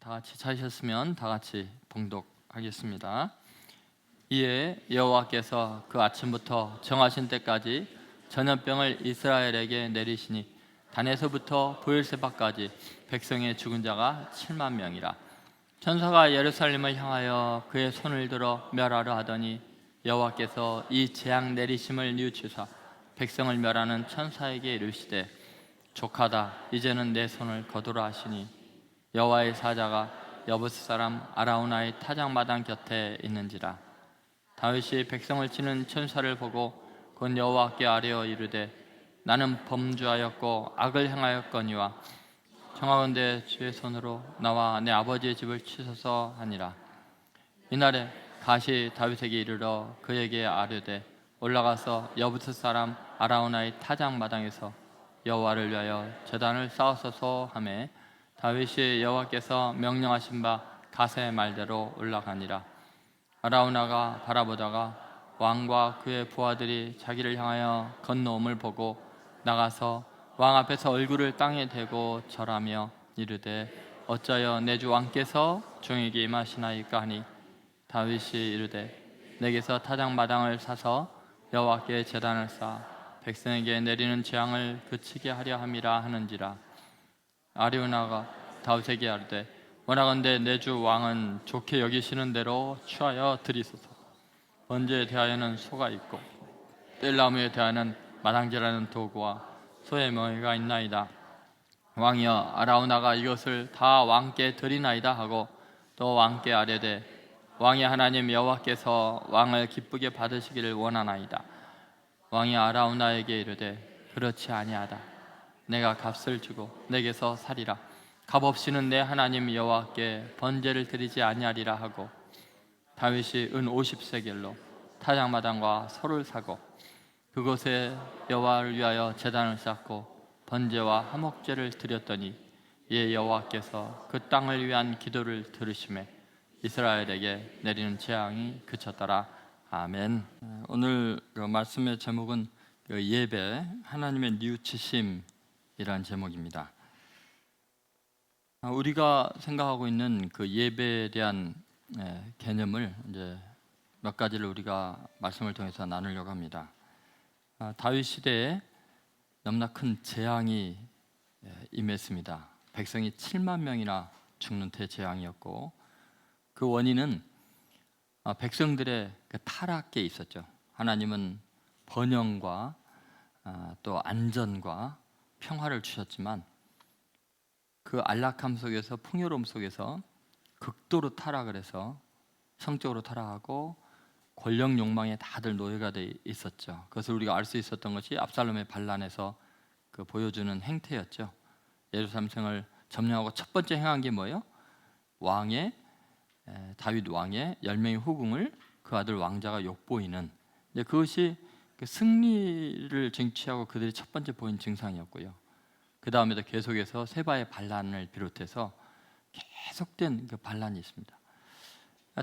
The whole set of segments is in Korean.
다 같이 찾으셨으면 다 같이 봉독하겠습니다. 이에 여호와께서 그 아침부터 정하신 때까지 전염병을 이스라엘에게 내리시니 단에서부터 브엘세바까지 백성의 죽은 자가 7만 명이라. 천사가 예루살렘을 향하여 그의 손을 들어 멸하려 하더니 여호와께서 이 재앙 내리심을 뉘우치사 백성을 멸하는 천사에게 이르시되 족하다, 이제는 내 손을 거두라 하시니 여호와의 사자가 여부스 사람 아라우나의 타작마당 곁에 있는지라. 다윗이 백성을 치는 천사를 보고 곧 여호와께 아뢰어 이르되 나는 범죄하였고 악을 행하였거니와 청하건대 주의 손으로 나와 내 아버지의 집을 치소서 하니라. 이날에 갓이 다윗에게 이르러 그에게 아뢰되 올라가서 여부스 사람 아라우나의 타작마당에서 여호와를 위하여 제단을 쌓으소서 하매 다윗이 여호와께서 명령하신 바 갓의 말대로 올라가니라. 아라우나가 바라보다가 왕과 그의 부하들이 자기를 향하여 건너옴을 보고 나가서 왕 앞에서 얼굴을 땅에 대고 절하며 이르되 어찌하여 내 주 왕께서 종에게 임하시나이까 하니 다윗이 이르되 내게서 타작마당을 사서 여호와께 제단을 쌓아 백성에게 내리는 재앙을 그치게 하려 함이라 하는지라. 아리우나가 다윗에게 아뢰되 원하건대 내 주 왕은 좋게 여기시는 대로 취하여 드리소서. 번제에 대하여는 소가 있고 뗄나무에 대하여는 마당질하는 도구와 소의 멍에가 있나이다. 왕이여, 아라우나가 이것을 다 왕께 드리나이다 하고 또 왕께 아뢰되 왕의 하나님 여호와께서 왕을 기쁘게 받으시기를 원하나이다. 왕이 아라우나에게 이르되 그렇지 아니하다. 내가 값을 주고 내게서 살이라. 값 없이는 내 하나님 여호와께 번제를 드리지 아니하리라 하고 다윗이 은 50세겔로 타작마당과 소를 사고 그곳에 여호와를 위하여 제단을 쌓고 번제와 화목제를 드렸더니 이에 여호와께서 그 땅을 위한 기도를 들으시매 이스라엘에게 내리는 재앙이 그쳤더라. 아멘. 오늘 그 말씀의 제목은 예배, 하나님의 뉘우치심이라는 제목입니다. 우리가 생각하고 있는 그 예배에 대한 개념을 이제 몇 가지를 우리가 말씀을 통해서 나누려고 합니다. 다윗 시대에 너무나 큰 재앙이 임했습니다. 백성이 7만 명이나 죽는 대재앙이었고 그 원인은 백성들의 그 타락에 있었죠. 하나님은 번영과 또 안전과 평화를 주셨지만 그 안락함 속에서, 풍요로움 속에서 극도로 타락을 해서 성적으로 타락하고 권력 욕망에 다들 노예가 돼 있었죠. 그것을 우리가 알 수 있었던 것이 압살롬의 반란에서 그 보여주는 행태였죠. 예루살렘성을 점령하고 첫 번째 행한 게 뭐예요? 다윗 왕의 10명의 후궁을 그 아들 왕자가 욕보이는, 그것이 그 승리를 쟁취하고 그들이 첫 번째 보인 증상이었고요. 그 다음에도 계속해서 세바의 반란을 비롯해서 계속된 그 반란이 있습니다.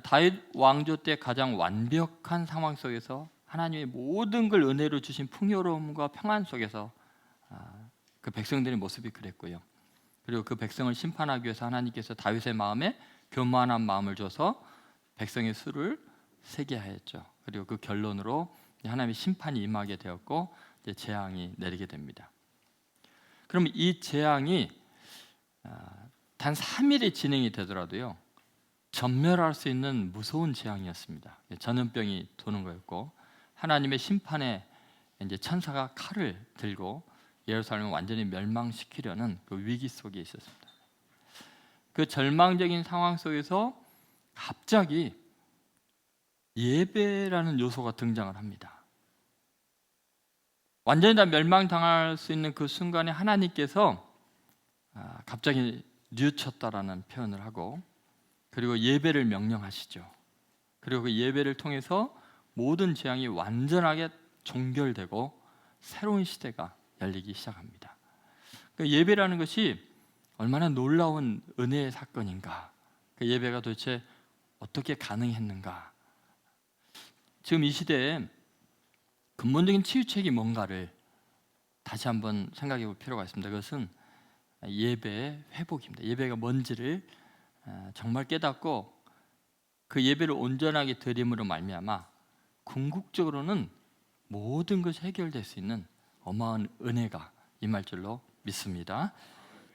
다윗 왕조 때 가장 완벽한 상황 속에서 하나님의 모든 걸 은혜로 주신 풍요로움과 평안 속에서 그 백성들의 모습이 그랬고요. 그리고 그 백성을 심판하기 위해서 하나님께서 다윗의 마음에 교만한 마음을 줘서 백성의 수를 세게 하였죠. 그리고 그 결론으로 하나님의 심판이 임하게 되었고 이제 재앙이 내리게 됩니다. 그럼 이 재앙이 단 3일에 진행이 되더라도요, 전멸할 수 있는 무서운 재앙이었습니다. 전염병이 도는 거였고 하나님의 심판에 이제 천사가 칼을 들고 예루살렘을 완전히 멸망시키려는 그 위기 속에 있었습니다. 그 절망적인 상황 속에서 갑자기 예배라는 요소가 등장을 합니다. 완전히 다 멸망당할 수 있는 그 순간에 하나님께서 갑자기 뉘우쳤다라는 표현을 하고 그리고 예배를 명령하시죠. 그리고 그 예배를 통해서 모든 재앙이 완전하게 종결되고 새로운 시대가 열리기 시작합니다. 그 예배라는 것이 얼마나 놀라운 은혜의 사건인가, 그 예배가 도대체 어떻게 가능했는가. 지금 이 시대에 근본적인 치유책이 뭔가를 다시 한번 생각해 볼 필요가 있습니다. 그것은 예배의 회복입니다. 예배가 뭔지를 정말 깨닫고 그 예배를 온전하게 드림으로 말미암아 궁극적으로는 모든 것이 해결될 수 있는 어마어마한 은혜가 임할 줄로 믿습니다.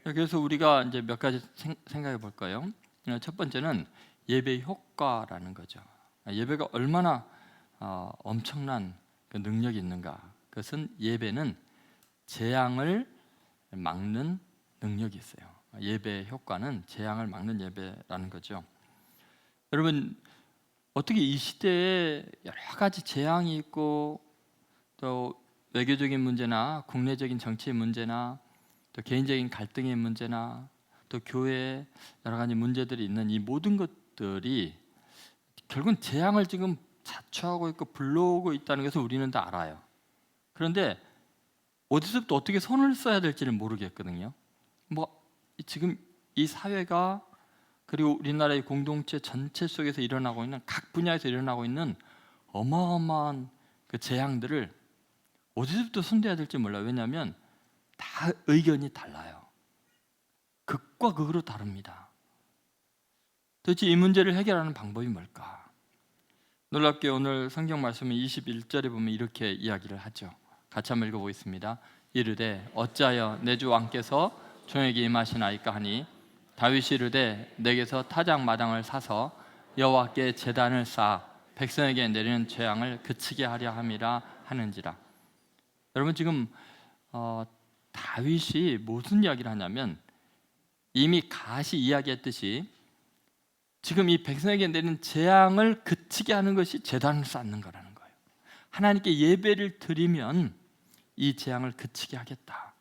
그래서 우리가 이제 몇 가지 생각해 볼까요? 첫 번째는 예배 효과라는 거죠. 예배가 얼마나 엄청난 그 능력이 있는가? 그것은 예배는 재앙을 막는 능력이 있어요. 예배 효과는 재앙을 막는 예배라는 거죠. 여러분, 어떻게 이 시대에 여러 가지 재앙이 있고 또 외교적인 문제나 국내적인 정치의 문제나 또 개인적인 갈등의 문제나 또 교회에 여러 가지 문제들이 있는 이 모든 것들이 결국은 재앙을 지금 자초하고 있고 불러오고 있다는 것을 우리는 다 알아요. 그런데 어디서부터 어떻게 손을 써야 될지는 모르겠거든요. 지금 이 사회가 그리고 우리나라의 공동체 전체 속에서 일어나고 있는 각 분야에서 일어나고 있는 어마어마한 그 재앙들을 어디서부터 손대야 될지 몰라요. 왜냐하면 다 의견이 달라요. 극과 극으로 다릅니다. 도대체 이 문제를 해결하는 방법이 뭘까? 놀랍게 오늘 성경 말씀의 21절에 보면 이렇게 이야기를 하죠. 같이 한번 읽어보겠습니다. 이르되 어찌하여 내 주 왕께서 종에게 임하시나이까 하니 다윗이 이르되 내게서 타작 마당을 사서 여호와께 제단을 쌓아 백성에게 내리는 재앙을 그치게 하려 함이라 하는지라. 여러분, 지금 다윗이 무슨 이야기를 하냐면 이미 가시 이야기했듯이 지금 이 백성에게 내리는 재앙을 그치게 하는 것이 제단을 쌓는 거라는 거예요. 하나님께 예배를 드리면 이 재앙을 그치게 하겠다,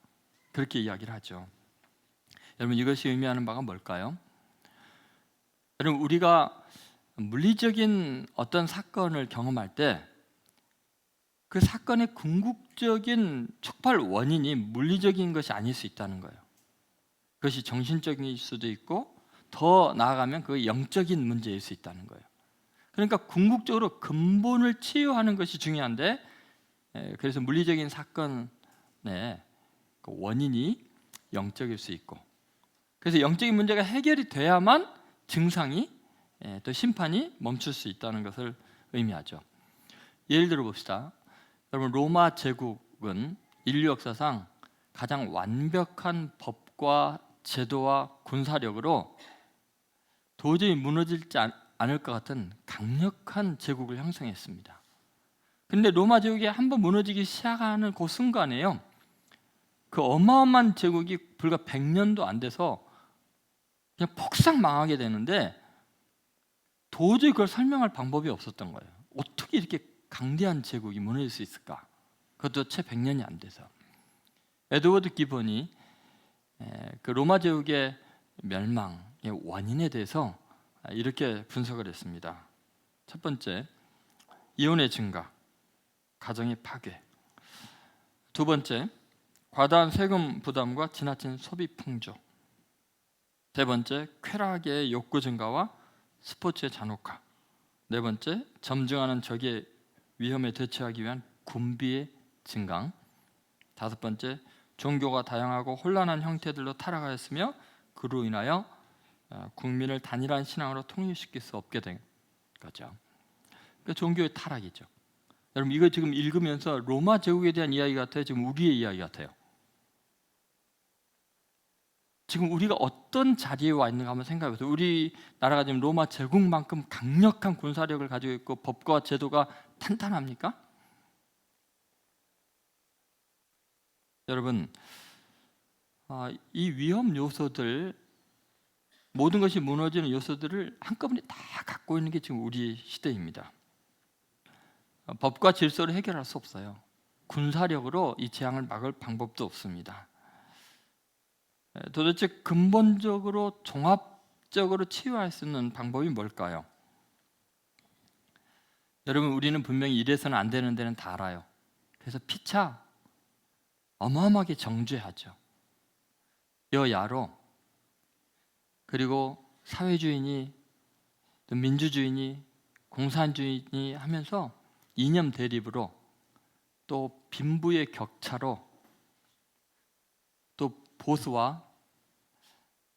그렇게 이야기를 하죠. 여러분, 이것이 의미하는 바가 뭘까요? 여러분, 우리가 물리적인 어떤 사건을 경험할 때 그 사건의 궁극적인 촉발 원인이 물리적인 것이 아닐 수 있다는 거예요. 그것이 정신적일 수도 있고 더 나아가면 그 영적인 문제일 수 있다는 거예요. 그러니까 궁극적으로 근본을 치유하는 것이 중요한데, 그래서 물리적인 사건의 그 원인이 영적일 수 있고, 그래서 영적인 문제가 해결이 돼야만 증상이 또 심판이 멈출 수 있다는 것을 의미하죠. 예를 들어 봅시다. 여러분, 로마 제국은 인류 역사상 가장 완벽한 법과 제도와 군사력으로 도저히 무너지지 않을 것 같은 강력한 제국을 형성했습니다. 그런데 로마 제국이 한번 무너지기 시작하는 그 순간에요, 그 어마어마한 제국이 불과 100년도 안 돼서 그냥 폭삭 망하게 되는데 도저히 그걸 설명할 방법이 없었던 거예요. 어떻게 이렇게 강대한 제국이 무너질 수 있을까? 그것도 채 100년이 안 돼서. 에드워드 기본이 그 로마 제국의 멸망의 원인에 대해서 이렇게 분석을 했습니다. 첫 번째, 이혼의 증가, 가정의 파괴. 두 번째, 과다한 세금 부담과 지나친 소비 풍조. 세 번째, 쾌락의 욕구 증가와 스포츠의 잔혹화. 네 번째, 점증하는 적의 위험에 대처하기 위한 군비의 증강. 다섯 번째, 종교가 다양하고 혼란한 형태들로 타락하였으며 그로 인하여 국민을 단일한 신앙으로 통일시킬 수 없게 된 거죠. 그러니까 종교의 타락이죠. 여러분, 이거 지금 읽으면서 로마 제국에 대한 이야기 같아요? 지금 우리의 이야기 같아요? 지금 우리가 어떤 자리에 와 있는가 한번 생각해 보세요. 우리나라가 지금 로마 제국만큼 강력한 군사력을 가지고 있고 법과 제도가 탄탄합니까? 여러분, 이 위험 요소들, 모든 것이 무너지는 요소들을 한꺼번에 다 갖고 있는 게 지금 우리 시대입니다. 법과 질서를 해결할 수 없어요. 군사력으로 이 재앙을 막을 방법도 없습니다. 도대체 근본적으로 종합적으로 치유할 수 있는 방법이 뭘까요? 여러분, 우리는 분명히 이래서는 안 되는 데는 다 알아요. 그래서 피차 어마어마하게 정죄하죠. 여야로, 그리고 사회주의니 또 민주주의니 공산주의니 하면서 이념 대립으로, 또 빈부의 격차로, 또 보수와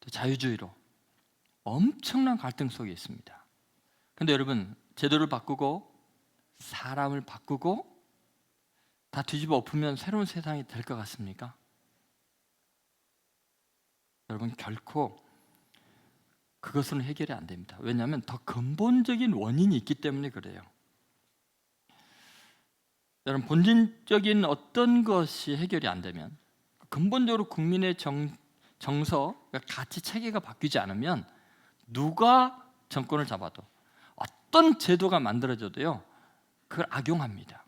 또 자유주의로 엄청난 갈등 속에 있습니다. 근데 여러분, 제도를 바꾸고 사람을 바꾸고 다 뒤집어 엎으면 새로운 세상이 될 것 같습니까? 여러분, 결코 그것은 해결이 안 됩니다. 왜냐하면 더 근본적인 원인이 있기 때문에 그래요. 여러분, 본질적인 어떤 것이 해결이 안 되면, 근본적으로 국민의 정서, 가치 체계가 바뀌지 않으면 누가 정권을 잡아도 어떤 제도가 만들어져도요, 그걸 악용합니다.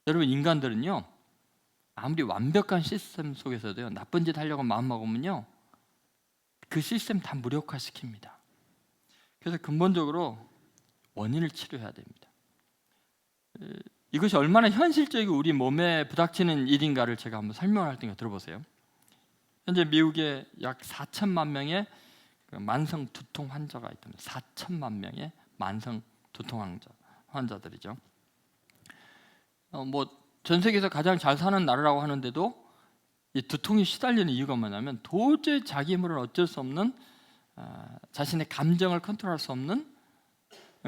여러분, 인간들은요, 아무리 완벽한 시스템 속에서도요, 나쁜 짓 하려고 마음먹으면요, 그 시스템 다 무력화시킵니다. 그래서 근본적으로 원인을 치료해야 됩니다. 이것이 얼마나 현실적이고 우리 몸에 부닥치는 일인가를 제가 한번 설명할 테니까 들어보세요. 현재 미국에 약 4천만 명의 만성 두통 환자가 있답니다. 4천만 명의 만성 두통 환자들이죠. 전 세계에서 가장 잘 사는 나라라고 하는데도 이 두통이 시달리는 이유가 뭐냐면 도저히 자기 힘으로는 어쩔 수 없는, 자신의 감정을 컨트롤할 수 없는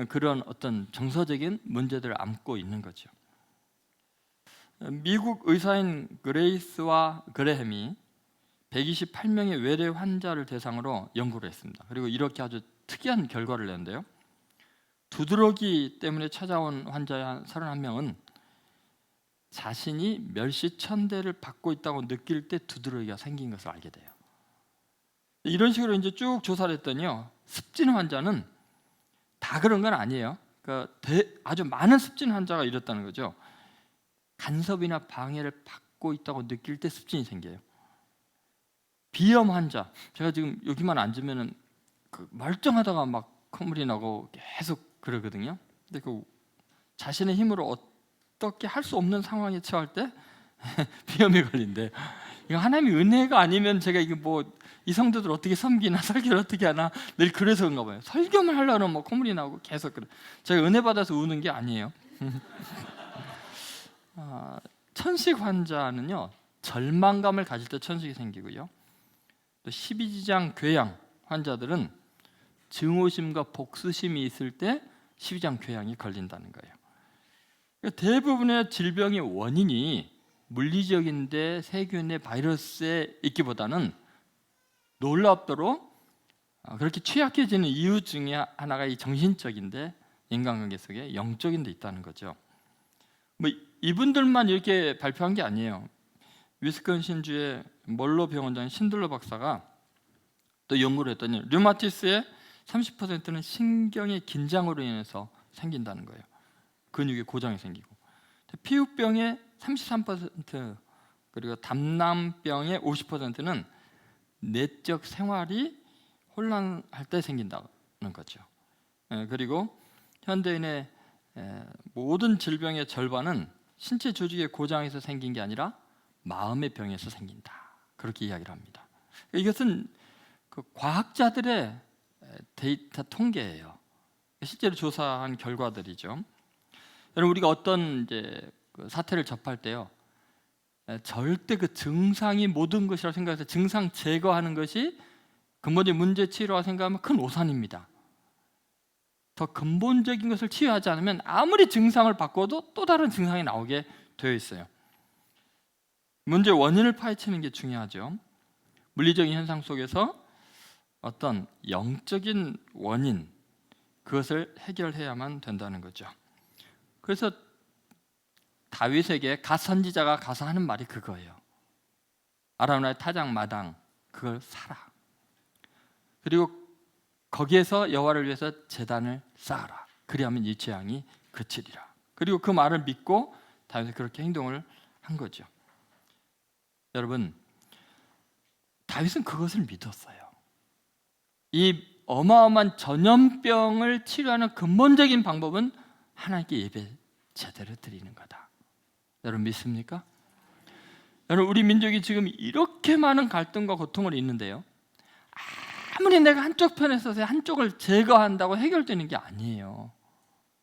그런 어떤 정서적인 문제들을 안고 있는 거죠. 미국 의사인 그레이스와 그레햄이 128명의 외래 환자를 대상으로 연구를 했습니다. 그리고 이렇게 아주 특이한 결과를 냈는데요, 두드러기 때문에 찾아온 환자 31명은 자신이 멸시천대를 받고 있다고 느낄 때 두드러기가 생긴 것을 알게 돼요. 이런 식으로 이제 쭉 조사를 했더니요, 습진 환자는 다 그런 건 아니에요. 그러니까 아주 많은 습진 환자가 이렇다는 거죠. 간섭이나 방해를 받고 있다고 느낄 때 습진이 생겨요. 비염 환자, 제가 지금 여기만 앉으면은 멀쩡하다가 막 콧물이 나고 계속 그러거든요. 근데 자신의 힘으로 어떻게 할 수 없는 상황에 처할 때 비염이 걸린대. 이거 하나님의 은혜가 아니면 제가 이게 이 성도들 어떻게 섬기나, 설교를 어떻게 하나, 늘 그래서 그런가 봐요. 설교만 하려면 콧물이 나고 계속 그래. 제가 은혜 받아서 우는 게 아니에요. 천식 환자는요, 절망감을 가질 때 천식이 생기고요, 또 십이지장 궤양 환자들은 증오심과 복수심이 있을 때 십이지장 궤양이 걸린다는 거예요. 대부분의 질병의 원인이 물리적인데 세균의 바이러스에 있기보다는 놀랍도록 그렇게 취약해지는 이유 중에 하나가 이 정신적인데, 인간관계 속에 영적인 데 있다는 거죠. 이분들만 이렇게 발표한 게 아니에요. 위스콘신주의 멀로 병원장 신들러 박사가 또 연구를 했더니 류마티스의 30%는 신경의 긴장으로 인해서 생긴다는 거예요. 근육의 고장이 생기고, 피부병의 33%, 그리고 담낭병의 50%는 내적 생활이 혼란할 때 생긴다는 거죠. 그리고 현대인의 모든 질병의 절반은 신체 조직의 고장에서 생긴 게 아니라 마음의 병에서 생긴다, 그렇게 이야기를 합니다. 이것은 과학자들의 데이터 통계예요. 실제로 조사한 결과들이죠. 여러분, 우리가 어떤 사태를 접할 때요, 절대 그 증상이 모든 것이라고 생각해서 증상 제거하는 것이 근본적인 문제 치료라고 생각하면 큰 오산입니다. 더 근본적인 것을 치유하지 않으면 아무리 증상을 바꿔도 또 다른 증상이 나오게 되어 있어요. 문제 원인을 파헤치는 게 중요하죠. 물리적인 현상 속에서 어떤 영적인 원인, 그것을 해결해야만 된다는 거죠. 그래서 다윗에게 갓 선지자가 가서 하는 말이 그거예요. 아라우나의 타작 마당, 그걸 사라. 그리고 거기에서 여호와를 위해서 제단을 쌓아라. 그리하면 이 재앙이 그치리라. 그리고 그 말을 믿고 다윗이 그렇게 행동을 한 거죠. 여러분, 다윗은 그것을 믿었어요. 이 어마어마한 전염병을 치료하는 근본적인 방법은 하나님께 예배 제대로 드리는 거다. 여러분 믿습니까? 여러분, 우리 민족이 지금 이렇게 많은 갈등과 고통을 있는데요, 아무리 내가 한쪽 편에 서서 한쪽을 제거한다고 해결되는 게 아니에요.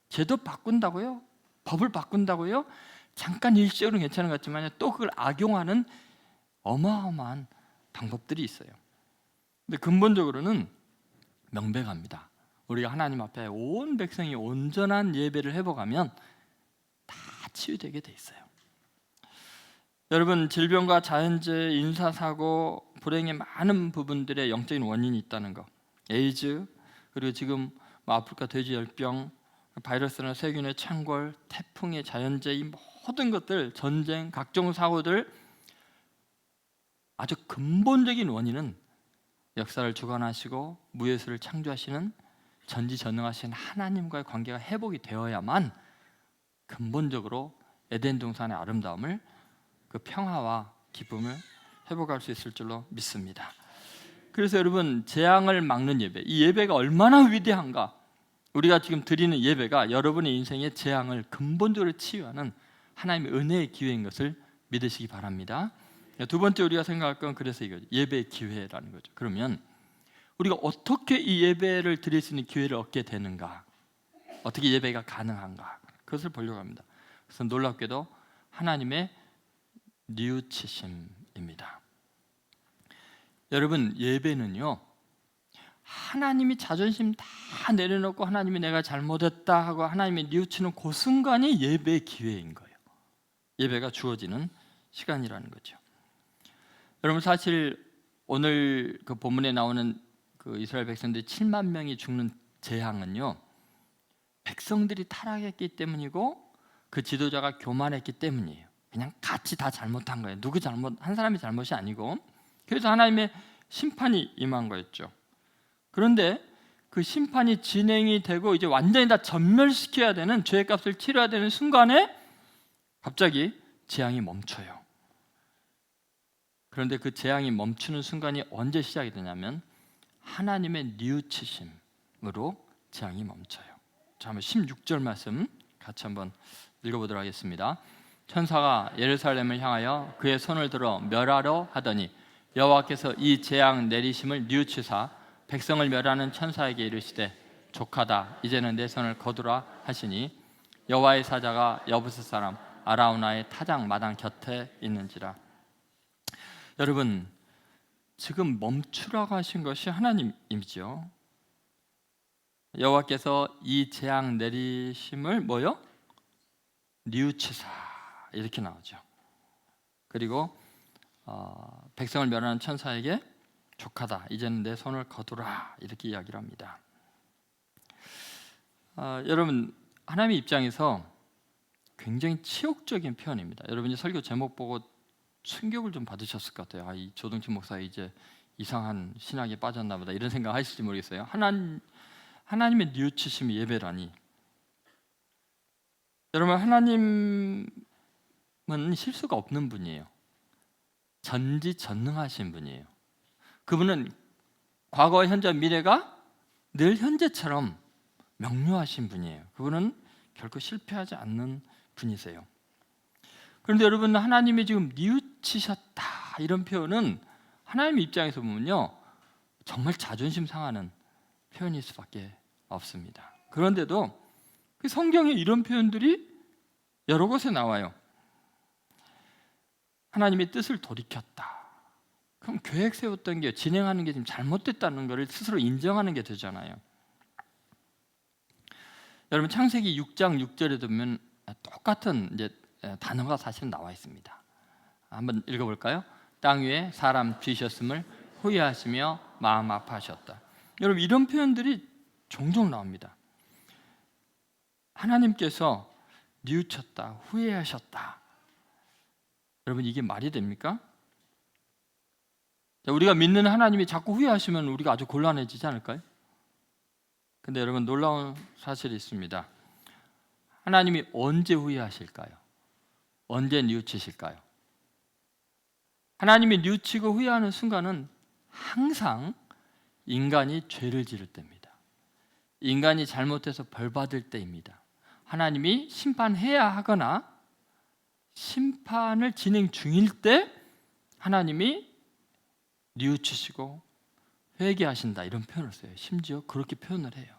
제도 바꾼다고요? 법을 바꾼다고요? 잠깐 일시적으로 괜찮은 것 같지만 또 그걸 악용하는 어마어마한 방법들이 있어요. 근데 근본적으로는 명백합니다. 우리가 하나님 앞에 온 백성이 온전한 예배를 회복하면 다 치유되게 돼 있어요. 여러분, 질병과 자연재해, 인사사고, 불행의 많은 부분들의 영적인 원인이 있다는 거, 에이즈, 그리고 지금 아프리카 돼지열병, 바이러스나 세균의 창궐, 태풍의 자연재해, 이 모든 것들, 전쟁, 각종 사고들, 아주 근본적인 원인은 역사를 주관하시고 무예수를 창조하시는 전지전능하신 하나님과의 관계가 회복이 되어야만 근본적으로 에덴 동산의 아름다움을, 그 평화와 기쁨을 회복할 수 있을 줄로 믿습니다. 그래서 여러분, 재앙을 막는 예배, 이 예배가 얼마나 위대한가. 우리가 지금 드리는 예배가 여러분의 인생의 재앙을 근본적으로 치유하는 하나님의 은혜의 기회인 것을 믿으시기 바랍니다. 두 번째 우리가 생각할 건 그래서 이거죠. 예배의 기회라는 거죠. 그러면 우리가 어떻게 이 예배를 드릴 수 있는 기회를 얻게 되는가, 어떻게 예배가 가능한가, 그것을 보려고 합니다. 그래서 놀랍게도 하나님의 뉘우치심입니다. 여러분, 예배는요, 하나님이 자존심 다 내려놓고 하나님이 내가 잘못했다 하고 하나님이 뉘우치는 그 순간이 예배의 기회인 거예요. 예배가 주어지는 시간이라는 거죠. 여러분, 사실 오늘 그 본문에 나오는 그 이스라엘 백성들이 7만 명이 죽는 재앙은요, 백성들이 타락했기 때문이고 그 지도자가 교만했기 때문이에요. 그냥 같이 다 잘못한 거예요. 누구 잘못, 한 사람이 잘못이 아니고. 그래서 하나님의 심판이 임한 거였죠. 그런데 그 심판이 진행이 되고 이제 완전히 다 전멸시켜야 되는, 죄의 값을 치러야 되는 순간에 갑자기 재앙이 멈춰요. 그런데 그 재앙이 멈추는 순간이 언제 시작이 되냐면 하나님의 뉘우치심으로 재앙이 멈춰요. 자, 한번 16절 말씀 같이 한번 읽어보도록 하겠습니다. 천사가 예루살렘을 향하여 그의 손을 들어 멸하려 하더니 여호와께서 이 재앙 내리심을 뉘우치사 백성을 멸하는 천사에게 이르시되 족하다, 이제는 내 손을 거두라 하시니 여호와의 사자가 여부스 사람 아라우나의 타작 마당 곁에 있는지라. 여러분, 지금 멈추라고 하신 것이 하나님이죠. 여호와께서 이 재앙 내리심을 뭐요? 뉘우치사, 이렇게 나오죠. 그리고 백성을 멸하는 천사에게 족하다, 이제는 내 손을 거두라, 이렇게 이야기를 합니다. 여러분, 하나님의 입장에서 굉장히 치욕적인 표현입니다. 여러분이 설교 제목 보고 충격을 좀 받으셨을 것 같아요. 이 조동진 목사 이제 이상한 신학에 빠졌나 보다, 이런 생각 하실지 모르겠어요. 하나님의 뉘우치심이 예배라니. 여러분, 하나님은 실수가 없는 분이에요. 전지전능하신 분이에요. 그분은 과거, 현재, 미래가 늘 현재처럼 명료하신 분이에요. 그분은 결코 실패하지 않는 분이세요. 그런데 여러분, 하나님이 지금 뉘우치셨다, 이런 표현은 하나님 입장에서 보면요, 정말 자존심 상하는 표현일 수밖에 없습니다. 그런데도 성경에 이런 표현들이 여러 곳에 나와요. 하나님의 뜻을 돌이켰다. 그럼 계획 세웠던 게, 진행하는 게 지금 잘못됐다는 것을 스스로 인정하는 게 되잖아요. 여러분, 창세기 6장 6절에 보면 똑같은 이제 단어가 사실은 나와 있습니다. 한번 읽어볼까요? 땅 위에 사람 쥐셨음을 후회하시며 마음 아파하셨다. 여러분, 이런 표현들이 종종 나옵니다. 하나님께서 뉘우쳤다, 후회하셨다. 여러분, 이게 말이 됩니까? 우리가 믿는 하나님이 자꾸 후회하시면 우리가 아주 곤란해지지 않을까요? 근데 여러분, 놀라운 사실이 있습니다. 하나님이 언제 후회하실까요? 언제 뉘우치실까요? 하나님이 뉘우치고 후회하는 순간은 항상 인간이 죄를 지을 때입니다. 인간이 잘못해서 벌받을 때입니다. 하나님이 심판해야 하거나 심판을 진행 중일 때 하나님이 뉘우치시고 회개하신다, 이런 표현을 써요. 심지어 그렇게 표현을 해요.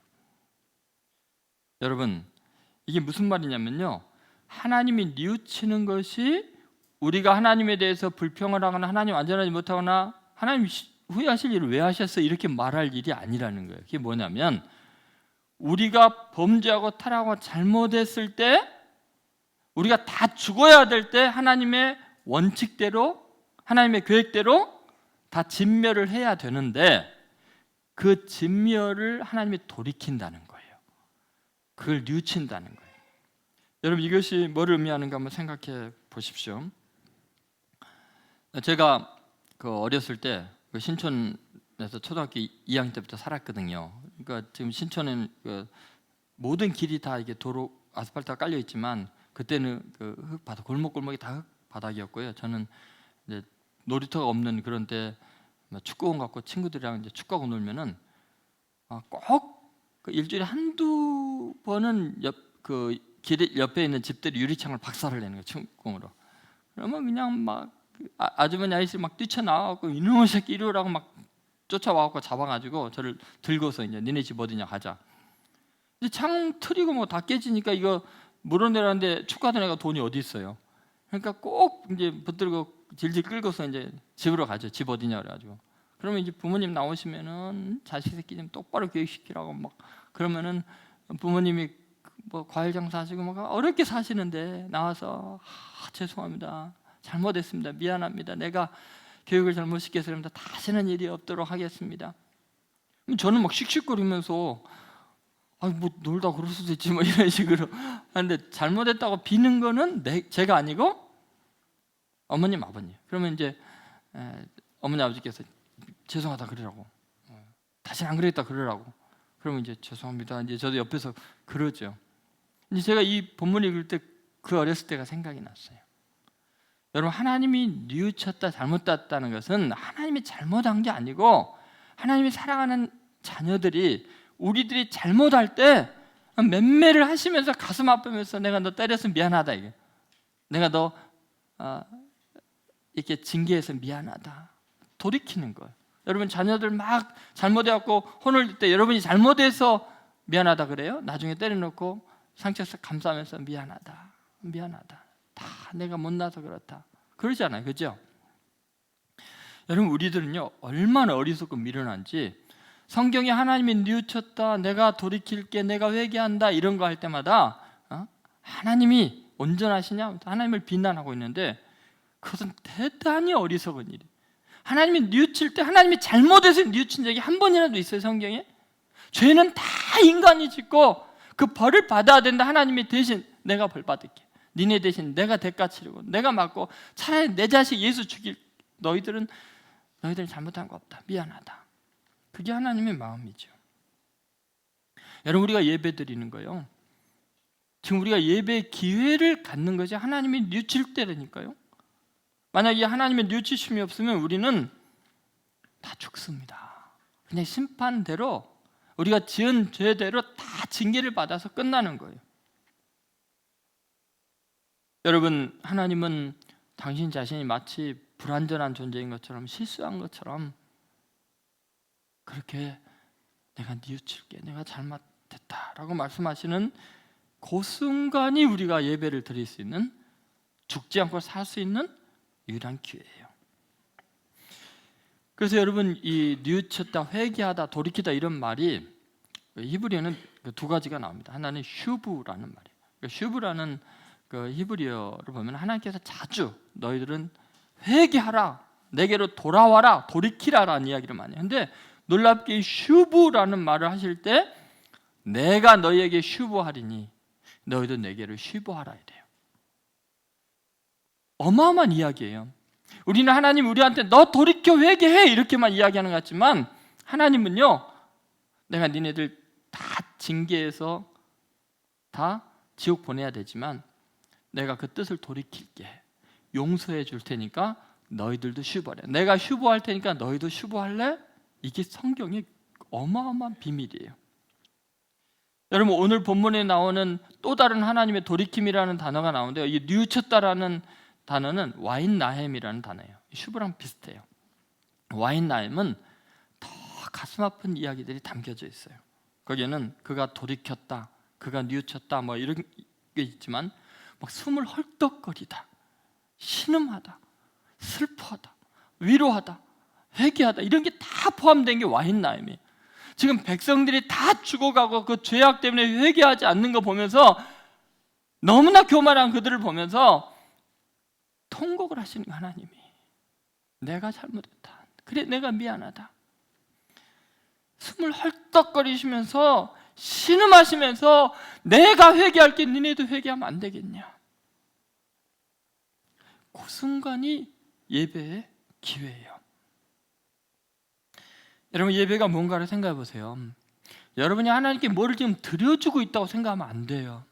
여러분, 이게 무슨 말이냐면요, 하나님이 뉘우치는 것이 우리가 하나님에 대해서 불평을 하거나 하나님 완전하지 못하거나 하나님 후회하실 일을 왜 하셨어요? 이렇게 말할 일이 아니라는 거예요. 그게 뭐냐면 우리가 범죄하고 타락하고 잘못했을 때, 우리가 다 죽어야 될 때 하나님의 원칙대로, 하나님의 계획대로 다 진멸을 해야 되는데 그 진멸을 하나님이 돌이킨다는 거예요. 그걸 뉘우친다는 거예요. 여러분, 이것이 뭐를 의미하는가 한번 생각해 보십시오. 제가 어렸을 때 신촌에서 초등학교 2학년 때부터 살았거든요. 그러니까 지금 신촌은 모든 길이 다 이게 도로 아스팔트가 깔려 있지만 그때는 흙바닥, 골목골목이 다 흙바닥이었고요. 저는 이제 놀이터가 없는 그런 때 축구공 갖고 친구들이랑 이제 축구하고 놀면은 꼭 일주일에 한두 번은 길 옆에 있는 집들이 유리창을 박살을 내는 거예요, 축구공으로. 그러면 그냥 막 아주머니 아이씨 막 뛰쳐나와갖고 이놈의 새끼 이리 오라고 막 쫓아와갖고 잡아가지고 저를 들고서 이제 니네 집 어디냐 가자. 이제 창 트리고 뭐 다 깨지니까 이거 물어내라는데 축구하던 애가 돈이 어디 있어요. 그러니까 꼭 이제 붙들고 질질 끌고서 이제 집으로 가죠. 집 어디냐 그래가지고. 그러면 이제 부모님 나오시면은 자식 새끼 좀 똑바로 교육시키라고 막 그러면은 부모님이 뭐 과일 장사하시고 막 어렵게 사시는데 나와서 죄송합니다. 잘못했습니다. 미안합니다. 내가 교육을 잘못 시켜서 그런데 다시는 일이 없도록 하겠습니다. 저는 막 씩씩거리면서 뭐 놀다 그럴 수도 있지 뭐 이런 식으로 하는데 잘못했다고 비는 거는 제가 아니고 어머님, 아버님. 그러면 이제 어머니, 아버지께서 죄송하다 그러라고, 다시 안 그러겠다 그러라고. 그러면 이제 죄송합니다. 이제 저도 옆에서 그러죠. 이제 제가 이 본문을 읽을 때 그 어렸을 때가 생각이 났어요. 여러분, 하나님이 뉘우쳤다, 잘못했다는 것은 하나님이 잘못한 게 아니고 하나님이 사랑하는 자녀들이 우리들이 잘못할 때 맴매를 하시면서 가슴 아프면서 내가 너 때렸으면 미안하다, 이게 내가 너 이렇게 징계해서 미안하다, 돌이키는 거예요. 여러분, 자녀들 막 잘못해갖고 혼을 낼 때 여러분이 잘못해서 미안하다 그래요? 나중에 때려놓고 상처 감싸면서 미안하다, 다 내가 못나서 그렇다 그러잖아요, 그죠? 여러분, 우리들은요 얼마나 어리석고 미련한지 성경에 하나님이 뉘우쳤다, 내가 돌이킬게, 내가 회개한다 이런 거 할 때마다 하나님이 온전하시냐? 하나님을 비난하고 있는데 그것은 대단히 어리석은 일이에요. 하나님이 뉘우칠 때 하나님이 잘못해서 뉘우친 적이 한 번이라도 있어요, 성경에? 죄는 다 인간이 짓고 그 벌을 받아야 된다. 하나님이 대신 내가 벌 받을게, 니네 대신 내가 대가 치르고 내가 맞고 차라리 내 자식 예수 죽일, 너희들은 잘못한 거 없다, 미안하다. 그게 하나님의 마음이죠. 여러분, 우리가 예배 드리는 거요, 지금 우리가 예배의 기회를 갖는 것이 하나님이 뉘우칠 때라니까요. 만약에 하나님의 뉘우치심이 없으면 우리는 다 죽습니다. 그냥 심판대로 우리가 지은 죄대로 다 징계를 받아서 끝나는 거예요. 여러분, 하나님은 당신 자신이 마치 불완전한 존재인 것처럼, 실수한 것처럼 그렇게 내가 뉘우칠게, 내가 잘못했다라고 말씀하시는 그 순간이 우리가 예배를 드릴 수 있는, 죽지 않고 살 수 있는 유일한 기회예요. 그래서 여러분, 이 뉘우쳤다, 회개하다, 돌이키다 이런 말이 히브리어는 두 가지가 나옵니다. 하나는 슈브라는 말이에요. 슈브라는 히브리어를 보면 하나님께서 자주 너희들은 회개하라, 내게로 돌아와라, 돌이키라라는 이야기를 많이 해요. 근데 놀랍게 슈브라는 말을 하실 때 내가 너희에게 슈브하리니 너희도 내게로 슈브하라 이래요. 어마어마한 이야기예요. 우리는 하나님 우리한테 너 돌이켜 회개해 이렇게만 이야기하는 것 같지만 하나님은요, 내가 니네들 다 징계해서 다 지옥 보내야 되지만 내가 그 뜻을 돌이킬게, 용서해 줄 테니까 너희들도 슈브하래, 내가 슈브할 테니까 너희도 슈브할래? 이게 성경의 어마어마한 비밀이에요. 여러분, 오늘 본문에 나오는 또 다른 하나님의 돌이킴이라는 단어가 나오는데요, 이 뉘우쳤다라는 단어는 와인나햄이라는 단어예요. 슈브랑 비슷해요. 와인나햄은 더 가슴 아픈 이야기들이 담겨져 있어요. 거기에는 그가 돌이켰다, 그가 뉘우쳤다 뭐 이런 게 있지만 막 숨을 헐떡거리다, 신음하다, 슬퍼하다, 위로하다, 회개하다, 이런 게 다 포함된 게 와인나임이에요. 지금 백성들이 다 죽어가고 그 죄악 때문에 회개하지 않는 거 보면서 너무나 교만한 그들을 보면서 통곡을 하시는 거예요. 하나님이 내가 잘못했다, 그래 내가 미안하다. 숨을 헐떡거리시면서 신음하시면서 내가 회개할게, 니네도 회개하면 안 되겠냐. 그 순간이 예배의 기회예요. 여러분, 예배가 뭔가를 생각해 보세요. 여러분이 하나님께 뭐를 지금 드려주고 있다고 생각하면 안 돼요.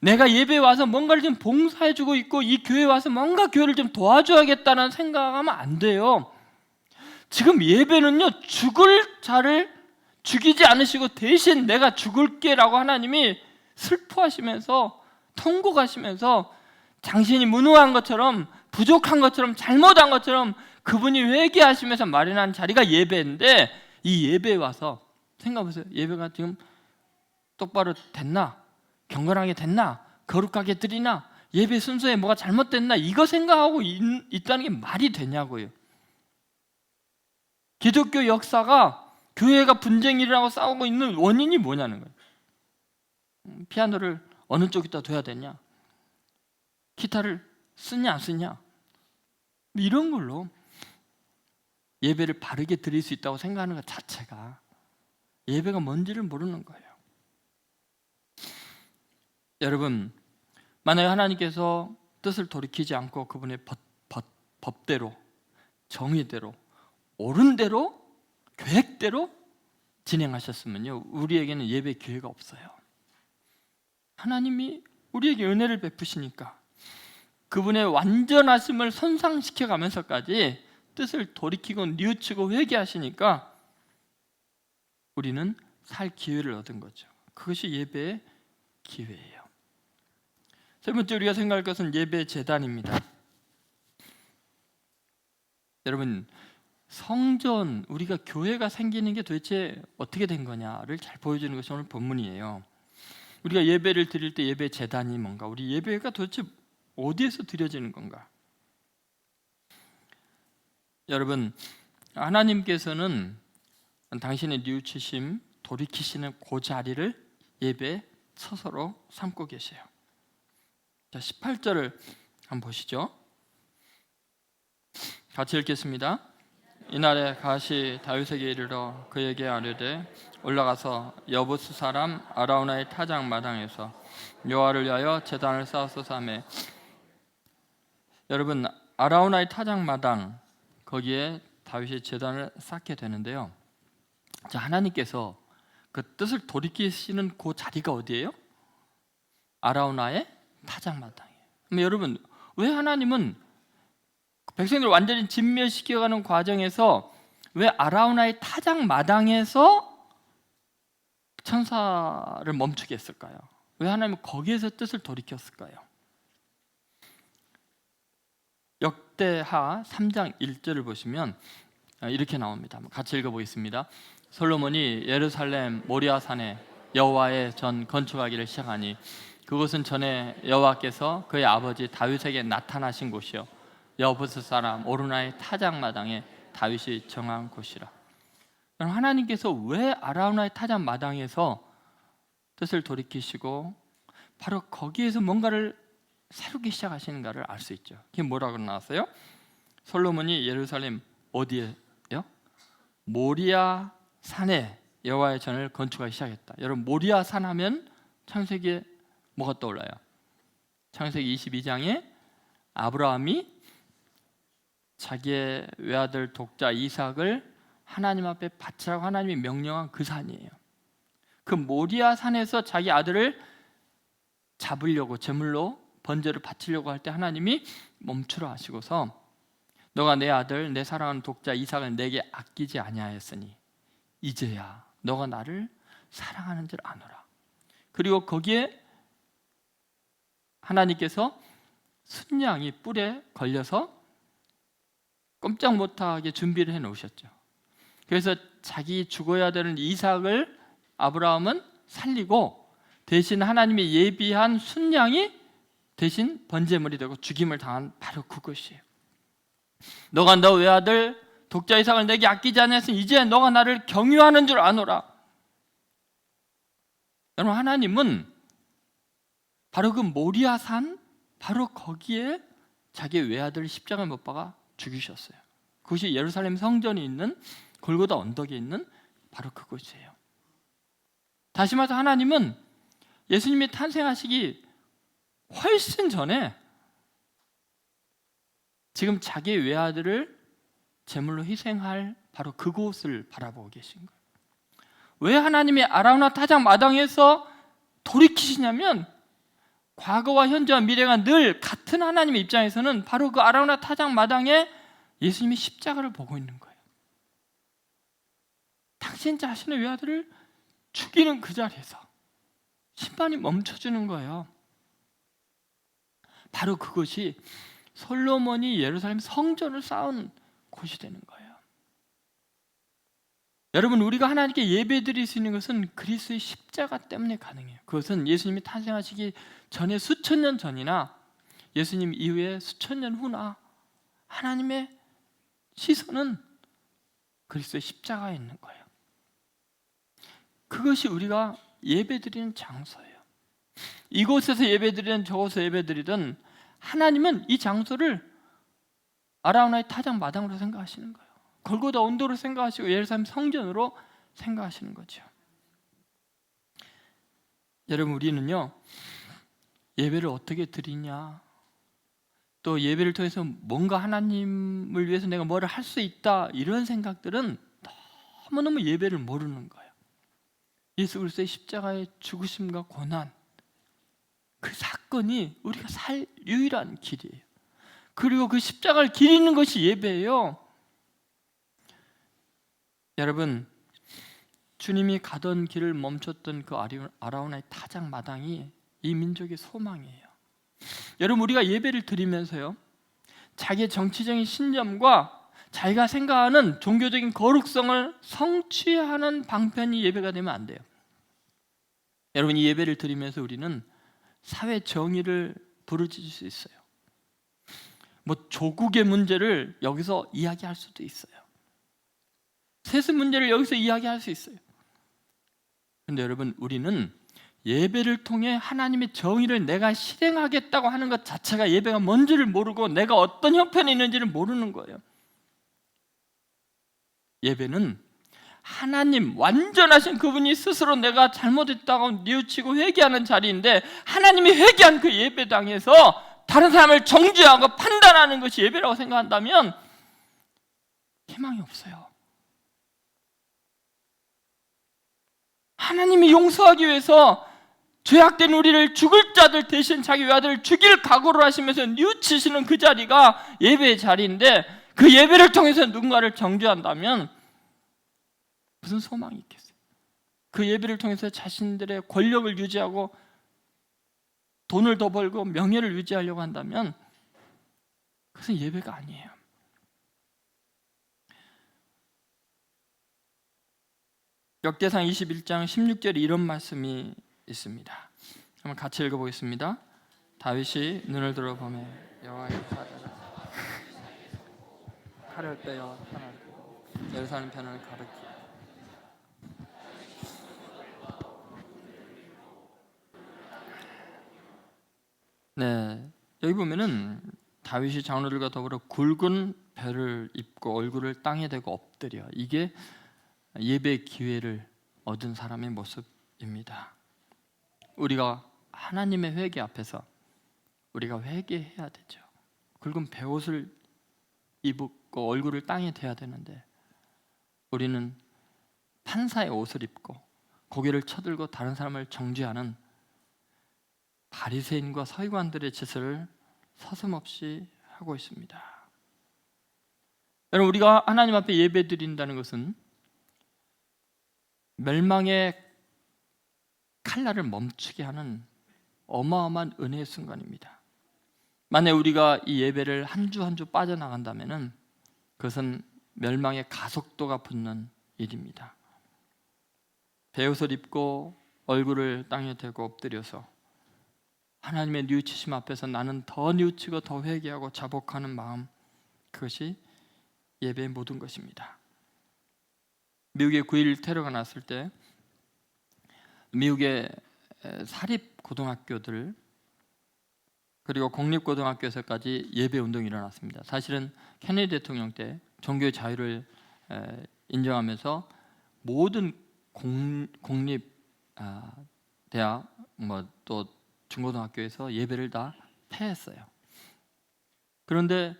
내가 예배에 와서 뭔가를 좀 봉사해주고 있고 이 교회에 와서 뭔가 교회를 좀 도와줘야겠다는 생각하면 안 돼요. 지금 예배는요, 죽을 자를 죽이지 않으시고 대신 내가 죽을게 라고 하나님이 슬퍼하시면서 통곡하시면서 당신이 무능한 것처럼 부족한 것처럼 잘못한 것처럼 그분이 회개하시면서 마련한 자리가 예배인데, 이 예배에 와서 생각해보세요. 예배가 지금 똑바로 됐나? 경건하게 됐나? 거룩하게 드리나? 예배 순서에 뭐가 잘못됐나? 이거 생각하고 있다는 게 말이 되냐고요. 기독교 역사가 교회가 분쟁이 일어나고 싸우고 있는 원인이 뭐냐는 거예요. 피아노를 어느 쪽에다 둬야 되냐? 기타를 쓰냐 안 쓰냐? 이런 걸로 예배를 바르게 드릴 수 있다고 생각하는 것 자체가 예배가 뭔지를 모르는 거예요. 여러분, 만약에 하나님께서 뜻을 돌이키지 않고 그분의 법대로, 정의대로, 옳은 대로, 계획대로 진행하셨으면요, 우리에게는 예배 기회가 없어요. 하나님이 우리에게 은혜를 베푸시니까 그분의 완전하심을 손상시켜 가면서까지 뜻을 돌이키고 뉘우치고 회개하시니까 우리는 살 기회를 얻은 거죠. 그것이 예배의 기회예요. 세 번째 우리가 생각할 것은 예배 제단입니다. 여러분, 성전, 우리가 교회가 생기는 게 도대체 어떻게 된 거냐를 잘 보여주는 것이 오늘 본문이에요. 우리가 예배를 드릴 때 예배 제단이 뭔가, 우리 예배가 도대체 어디에서 드려지는 건가? 여러분, 하나님께서는 당신의 뉘우치심, 돌이키시는 그 자리를 예배 처소로 삼고 계세요. 자, 18절을 한번 보시죠. 같이 읽겠습니다. 이날에 갓이 다윗에게 이르러 그에게 아뢰되 올라가서 여부스 사람 아라우나의 타작 마당에서 여호와를 위하여 제단을 쌓았소서 하매, 여러분, 아라우나의 타작 마당, 거기에 다윗이 제단을 쌓게 되는데요. 자, 하나님께서 그 뜻을 돌이키시는 그 자리가 어디예요? 아라우나의 타작 마당이에요. 그럼 여러분, 왜 하나님은 백성들을 완전히 진멸시켜가는 과정에서 왜 아라우나의 타작 마당에서 천사를 멈추게 했을까요? 왜 하나님은 거기에서 뜻을 돌이켰을까요? 역대하 3장 1절을 보시면 이렇게 나옵니다. 같이 읽어보겠습니다. 솔로몬이 예루살렘 모리아산에 여호와의 전 건축하기를 시작하니 그곳은 전에 여호와께서 그의 아버지 다윗에게 나타나신 곳이요 여부스 사람 오르나의 타작마당에 다윗이 정한 곳이라. 하나님께서 왜 아라우나의 타작마당에서 뜻을 돌이키시고 바로 거기에서 뭔가를 새롭게 시작하시는가를 알 수 있죠. 그게 뭐라고 나왔어요? 솔로몬이 예루살렘 어디에요? 모리아 산에 여호와의 전을 건축하기 시작했다. 여러분, 모리아 산 하면 창세기에 뭐가 떠올라요? 창세기 22장에 아브라함이 자기의 외아들 독자 이삭을 하나님 앞에 바치라고 하나님이 명령한 그 산이에요. 그 모리아 산에서 자기 아들을 잡으려고 제물로 번제를 바치려고 할 때 하나님이 멈추라 하시고서 너가 내 아들 내 사랑하는 독자 이삭을 내게 아끼지 아니하였으니 이제야 너가 나를 사랑하는 줄 아노라. 그리고 거기에 하나님께서 순양이 뿔에 걸려서 꼼짝 못하게 준비를 해놓으셨죠. 그래서 자기 죽어야 되는 이삭을 아브라함은 살리고 대신 하나님이 예비한 순양이 대신 번제물이 되고 죽임을 당한 바로 그것이에요. 너가 너 외아들 독자 이삭을 내게 아끼지 아니하였으니 이제 너가 나를 경유하는 줄 아노라. 여러분, 하나님은 바로 그 모리아산, 바로 거기에 자기 외아들 십자가에 못 박아 죽이셨어요. 그것이 예루살렘 성전이 있는 골고다 언덕에 있는 바로 그곳이에요. 다시 말해서 하나님은 예수님이 탄생하시기 훨씬 전에 지금 자기 외아들을 제물로 희생할 바로 그곳을 바라보고 계신 거예요. 왜 하나님이 아라우나 타작 마당에서 돌이키시냐면 과거와 현재와 미래가 늘 같은 하나님의 입장에서는 바로 그 아라우나 타작 마당에 예수님이 십자가를 보고 있는 거예요. 당신 자신의 외아들을 죽이는 그 자리에서 심판이 멈춰주는 거예요. 바로 그것이 솔로몬이 예루살렘 성전을 쌓은 곳이 되는 거예요. 여러분, 우리가 하나님께 예배드릴 수 있는 것은 그리스도의 십자가 때문에 가능해요. 그것은 예수님이 탄생하시기 전에 수천 년 전이나 예수님 이후에 수천 년 후나 하나님의 시선은 그리스도의 십자가에 있는 거예요. 그것이 우리가 예배드리는 장소예요. 이곳에서 예배드리든 저곳에서 예배드리든 하나님은 이 장소를 아라우나의 타작 마당으로 생각하시는 거예요. 골고다 언덕으로 생각하시고 예루살렘 성전으로 생각하시는 거죠. 여러분, 우리는요 예배를 어떻게 드리냐, 또 예배를 통해서 뭔가 하나님을 위해서 내가 뭐를 할 수 있다, 이런 생각들은 너무너무 예배를 모르는 거예요. 예수 그리스도의 십자가의 죽으심과 고난, 그 사건이 우리가 살 유일한 길이에요. 그리고 그 십자가를 기리는 것이 예배예요. 여러분, 주님이 가던 길을 멈췄던 그 아라우나의 타작 마당이 이 민족의 소망이에요. 여러분, 우리가 예배를 드리면서요 자기의 정치적인 신념과 자기가 생각하는 종교적인 거룩성을 성취하는 방편이 예배가 되면 안 돼요. 여러분, 이 예배를 드리면서 우리는 사회 정의를 부르짖을 수 있어요. 뭐 조국의 문제를 여기서 이야기할 수도 있어요. 세습 문제를 여기서 이야기할 수 있어요. 그런데 여러분, 우리는 예배를 통해 하나님의 정의를 내가 실행하겠다고 하는 것 자체가 예배가 뭔지를 모르고 내가 어떤 형편에 있는지를 모르는 거예요. 예배는 하나님, 완전하신 그분이 스스로 내가 잘못했다고 뉘우치고 회개하는 자리인데, 하나님이 회개한 그 예배당에서 다른 사람을 정죄하고 판단하는 것이 예배라고 생각한다면 희망이 없어요. 하나님이 용서하기 위해서 죄악된 우리를 죽을 자들 대신 자기 외아들을 죽일 각오를 하시면서 뉘우치시는 그 자리가 예배의 자리인데, 그 예배를 통해서 누군가를 정죄한다면 무슨 소망이 있겠어요? 그 예배를 통해서 자신들의 권력을 유지하고 돈을 더 벌고 명예를 유지하려고 한다면 그것은 예배가 아니에요. 역대상 21장 16절에 이런 말씀이 있습니다. 한번 같이 읽어보겠습니다. 다윗이 눈을 들어보며 여호와의 칼을 빼어 편을 예루살렘 편을 가르치고, 네, 여기 보면은 다윗이 장로들과 더불어 굵은 벨을 입고 얼굴을 땅에 대고 엎드려, 이게 예배 기회를 얻은 사람의 모습입니다. 우리가 하나님의 회개 앞에서 우리가 회개해야 되죠. 굵은 베옷을 입고 얼굴을 땅에 대야 되는데 우리는 판사의 옷을 입고 고개를 쳐들고 다른 사람을 정죄하는 바리새인과 서기관들의 짓을 서슴없이 하고 있습니다. 여러분, 우리가 하나님 앞에 예배드린다는 것은 멸망의 칼날을 멈추게 하는 어마어마한 은혜의 순간입니다. 만약 우리가 이 예배를 한 주 한 주 빠져나간다면 그것은 멸망의 가속도가 붙는 일입니다. 베옷을 입고 얼굴을 땅에 대고 엎드려서 하나님의 뉘우치심 앞에서 나는 더 뉘우치고 더 회개하고 자복하는 마음, 그것이 예배의 모든 것입니다. 미국의 9.11 테러가 났을 때 미국의 사립 고등학교들 그리고 공립고등학교에서까지 예배 운동이 일어났습니다. 사실은 케네디 대통령 때 종교의 자유를 인정하면서 모든 공립 대학 또 중고등학교에서 예배를 다 폐했어요. 그런데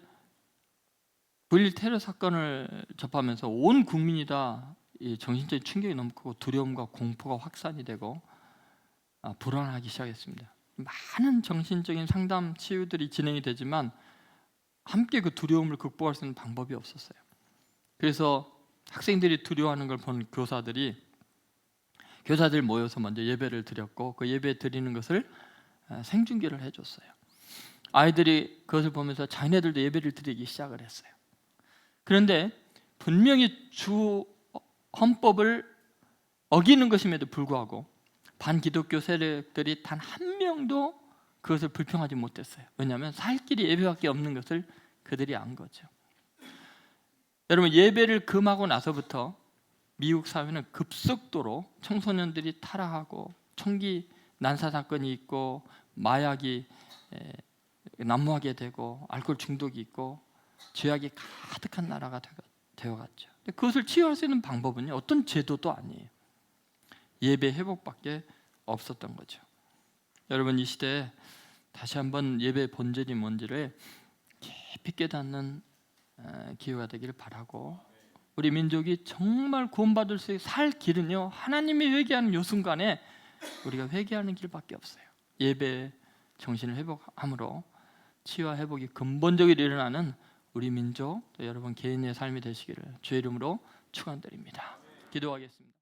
9.11 테러 사건을 접하면서 온 국민이 다 정신적인 충격이 너무 크고 두려움과 공포가 확산이 되고 불안하기 시작했습니다. 많은 정신적인 상담 치유들이 진행이 되지만 함께 그 두려움을 극복할 수 있는 방법이 없었어요. 그래서 학생들이 두려워하는 걸 본 교사들이 모여서 먼저 예배를 드렸고 그 예배 드리는 것을 생중계를 해줬어요. 아이들이 그것을 보면서 자기네들도 예배를 드리기 시작을 했어요. 그런데 분명히 주 헌법을 어기는 것임에도 불구하고 반기독교 세력들이 단 한 명도 그것을 불평하지 못했어요. 왜냐하면 살 길이 예배밖에 없는 것을 그들이 안 거죠. 여러분, 예배를 금하고 나서부터 미국 사회는 급속도로 청소년들이 타락하고 총기 난사 사건이 있고 마약이 난무하게 되고 알코올 중독이 있고 죄악이 가득한 나라가 되어갔죠. 그것을 치유할 수 있는 방법은요, 어떤 제도도 아니에요. 예배 회복밖에 없었던 거죠. 여러분, 이 시대에 다시 한번 예배의 본질이 뭔지를 깊이 깨닫는 기회가 되기를 바라고, 우리 민족이 정말 구원받을 수 살 길은요, 하나님이 회개하는 요 순간에 우리가 회개하는 길밖에 없어요. 예배 정신을 회복함으로 치유와 회복이 근본적으로 일어나는 우리 민족, 또 여러분 개인의 삶이 되시기를 주의 이름으로 축원드립니다. 기도하겠습니다.